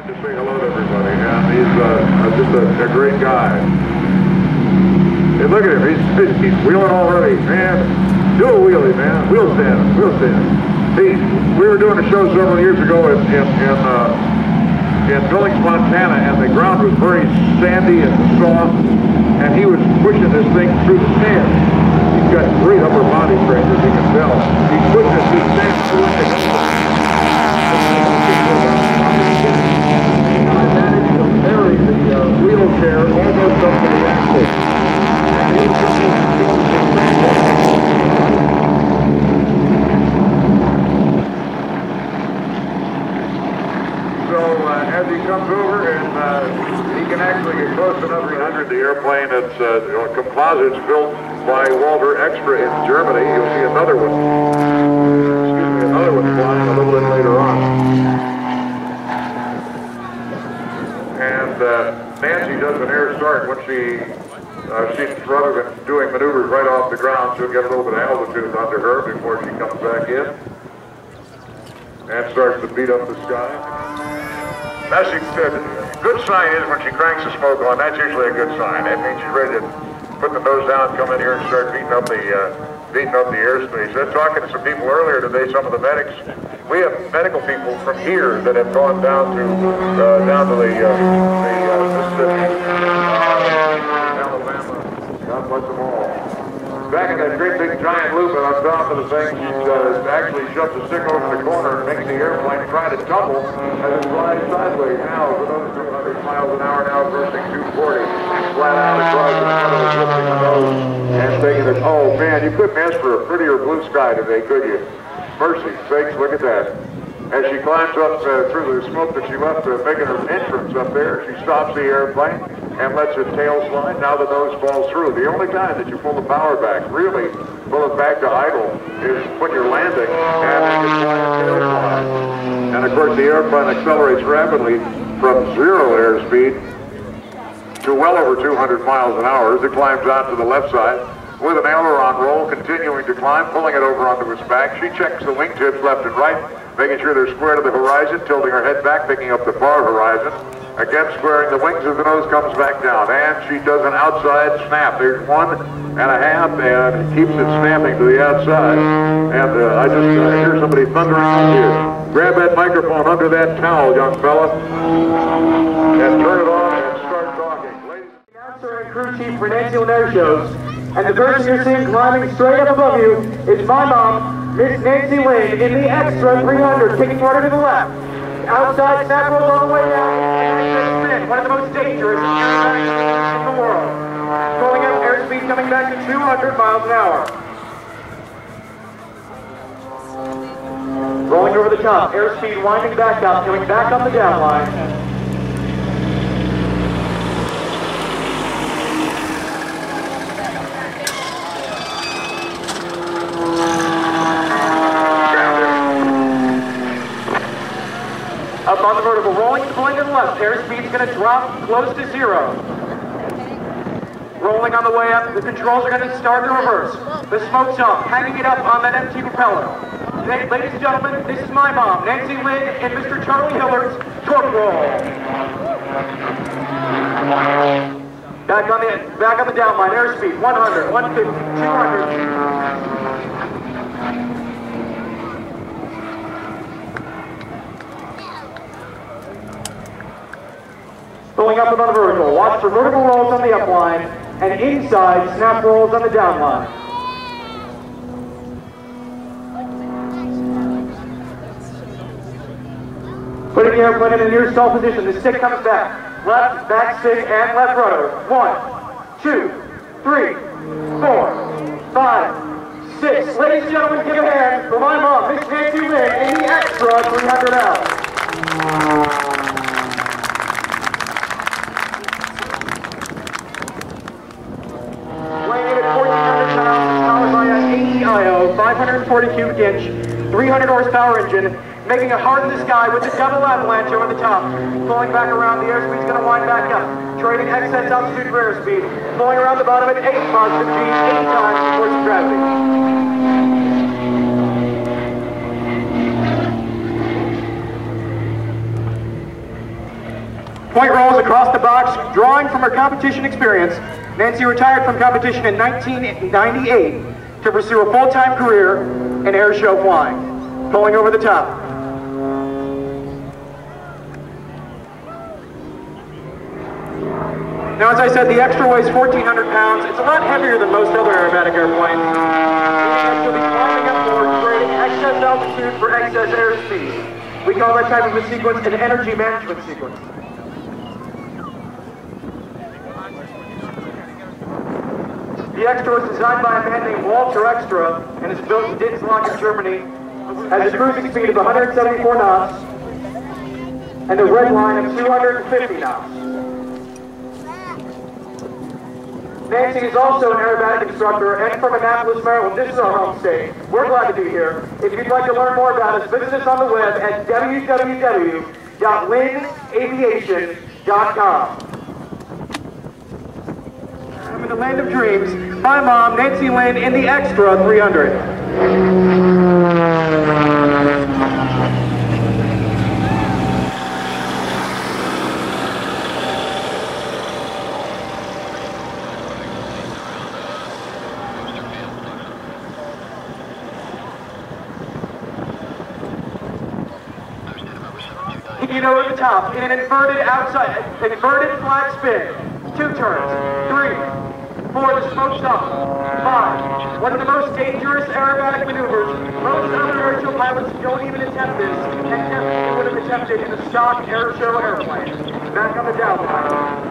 To say hello to everybody, and he's just a great guy. Hey, look at him, he's wheeling already, man. Do a wheelie, man. Wheel stand, wheel stand. We were doing a show several years ago in Billings, Montana, and the ground was very sandy and soft, and he was pushing this thing through the sand. He's got great upper body strength, as you can tell. He's pushing it through the sand through the carry the wheelchair almost up to the axle. So as he comes over and he can actually get close enough to 300, the airplane, it's composites built by Walter Extra in Germany. You'll see another one. Excuse me, another one flying a little bit later on. And Nancy does an air start when she's rather than doing maneuvers right off the ground, she'll get a little bit of altitude under her before she comes back in and starts to beat up the sky. That's a good sign is when she cranks the smoke on. That's usually a good sign. That means she's ready to put the nose down, come in here, and start beating up the airspace. I was talking to some people earlier today. Some of the medics. We have medical people from here that have gone down to the Mississippi, Alabama. God bless them all. Back in that great big giant loop and on top of the thing, she actually shuts the stick over the corner and makes the airplane try to tumble as it flies sideways. Now, with over 200 miles an hour, now approaching 240, flat out across the front of the lifting the nose and thinking that, oh man, you couldn't ask for a prettier blue sky today, could you? Mercy sakes, look at that. As she climbs up through the smoke that she left, making her entrance up there, she stops the airplane and lets her tail slide. Now the nose falls through. The only time that you pull the power back, really pull it back to idle, is when you're landing and you fly a tail slide. And of course the airplane accelerates rapidly from 0 airspeed to well over 200 miles an hour as it climbs out to the left side. With an aileron roll, continuing to climb, pulling it over onto its back. She checks the wingtips left and right, making sure they're square to the horizon, tilting her head back, picking up the far horizon. Again, squaring the wings as the nose comes back down. And she does an outside snap. There's 1.5, and keeps it snapping to the outside. And I just hear somebody thundering out here. Grab that microphone under that towel, young fella, and turn it on and start talking. Ladies. Announcer and crew chief for Nancy Lynn Air Shows. And the person you're seeing climbing straight up above you is my mom, Miss Nancy Lynn, in the Extra 300, kicking harder to the left. Outside snap rolls all the way down. One of the most dangerous airplanes in the world. Pulling up airspeed coming back to 200 miles an hour. Rolling over the top, airspeed winding back up, coming back on the down line. Up on the vertical, rolling and pulling to the left. Airspeed's going to drop close to 0. Rolling on the way up, the controls are going to start in reverse. The smoke's off, hanging it up on that empty propeller. Ladies and gentlemen, this is my mom, Nancy Lynn, and Mr. Charlie Hillard's torque roll. Back on the down line, airspeed 100, 150, 200. Pulling up and on the vertical. Watch for vertical rolls on the up line and inside snap rolls on the down line. Putting the airplane in a near stall position. The stick comes back. Left, back stick, and left rudder. 1, 2, 3, 4, 5, 6. Ladies and gentlemen, give a hand for my mom, Miss Nancy Lynn, in the Extra 300 out. Weighing in at 1,400 pounds, powered by an AEIO 540 cubic inch, 300 horsepower engine, making a heart in the sky with the double avalanche over the top. Pulling back around, the airspeed's going to wind back up. Trading excess altitude for airspeed. Pulling around the bottom at 8 positive G's, 8 times force of gravity. Point rolls across the box, drawing from her competition experience. Nancy retired from competition in 1998 to pursue a full-time career in air show flying. Pulling over the top. Now, as I said, the extra weighs 1,400 pounds. It's a lot heavier than most other aerobatic airplanes. She'll be climbing up board, creating excess altitude for excess airspeed. We call that type of a sequence an energy management sequence. The Extra was designed by a man named Walter Extra and is built in Dinslaken, Germany. Has a cruising speed of 174 knots and a red line of 250 knots. Nancy is also an aerobatic instructor and from Annapolis, Maryland. This is our home state. We're glad to be here. If you'd like to learn more about us, visit us on the web at www.lynnaviation.com. I'm in the land of dreams. My mom, Nancy Lynn, in the Extra 300. You know, at the top, in an inverted flat spin. 2 turns, 3, 4, the smoke's up, 5. One of the most dangerous aerobatic maneuvers. Most other air show pilots don't even attempt this, and definitely would have attempted in a stock air show airplane. Back on the downline.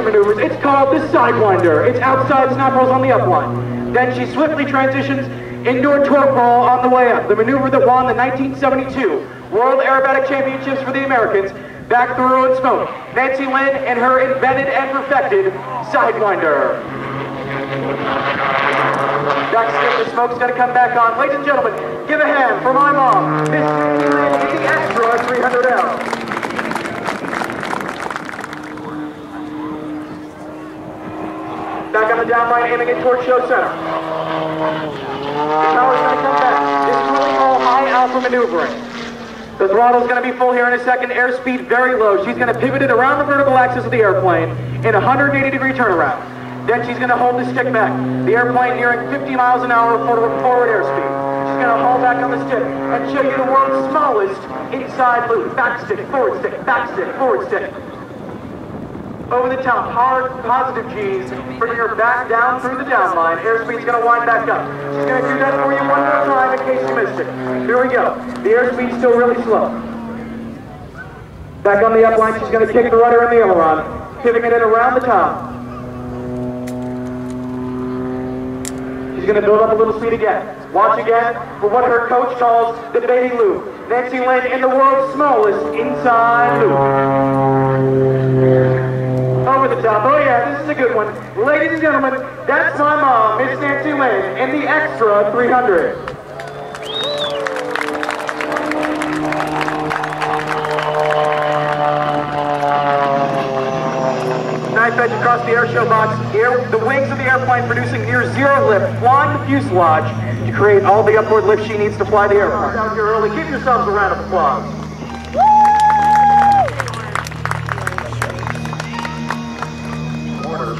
Maneuvers. It's called the Sidewinder. It's outside snap rolls on the upline. Then she swiftly transitions indoor torque roll on the way up. The maneuver that won the 1972 World Aerobatic Championships for the Americans back through and smoke. Nancy Lynn and her invented and perfected Sidewinder. Backstep, the smoke's gonna come back on. Ladies and gentlemen, give a hand for my mom, Miss Nancy Lynn in the Extra 300L. Back on the downline, aiming it towards show center. The tower's going to come back. This is what we call high alpha maneuvering. The throttle's going to be full here in a second. Airspeed very low. She's going to pivot it around the vertical axis of the airplane in a 180-degree turnaround. Then she's going to hold the stick back. The airplane nearing 50 miles an hour forward airspeed. She's going to haul back on the stick and show you the world's smallest inside loop. Back stick, forward stick, back stick, forward stick. Over the top, hard, positive G's, bringing her back down through the downline. Airspeed's going to wind back up. She's going to do that for you one more time in case you missed it. Here we go. The airspeed's still really slow. Back on the upline, she's going to kick the rudder and the aileron, pivoting it around the top. She's going to build up a little speed again. Watch again for what her coach calls the baby loop. Nancy Lynn in the world's smallest inside loop. Over the top. Oh yeah, this is a good one. Ladies and gentlemen, that's my mom, Miss Nancy Lynn, in the Extra 300. Knife edge across the airshow box. The wings of the airplane producing near zero lift, flying the fuselage to create all the upward lift she needs to fly the airplane. Down here early. Give yourselves a round of applause.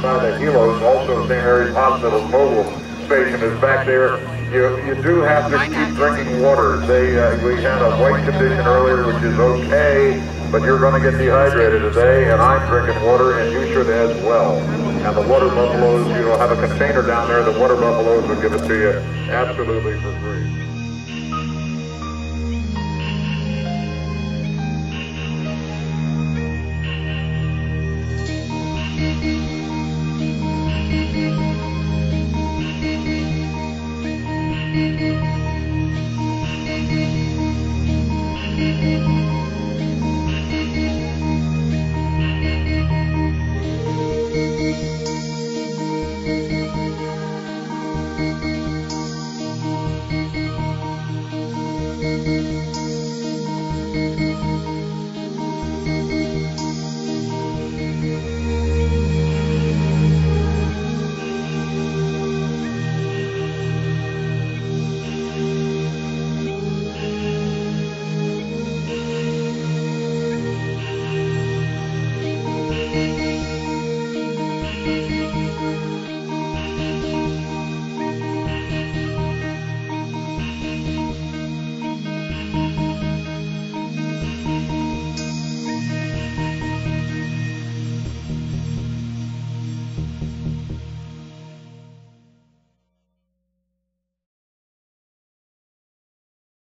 By the Helos, also St. Mary's Hospital mobile station is back there. You do have to keep drinking water. We had a white condition earlier, which is okay, but you're going to get dehydrated today, and I'm drinking water, and you should as well. And the water buffaloes, have a container down there. The water buffaloes will give it to you absolutely for free.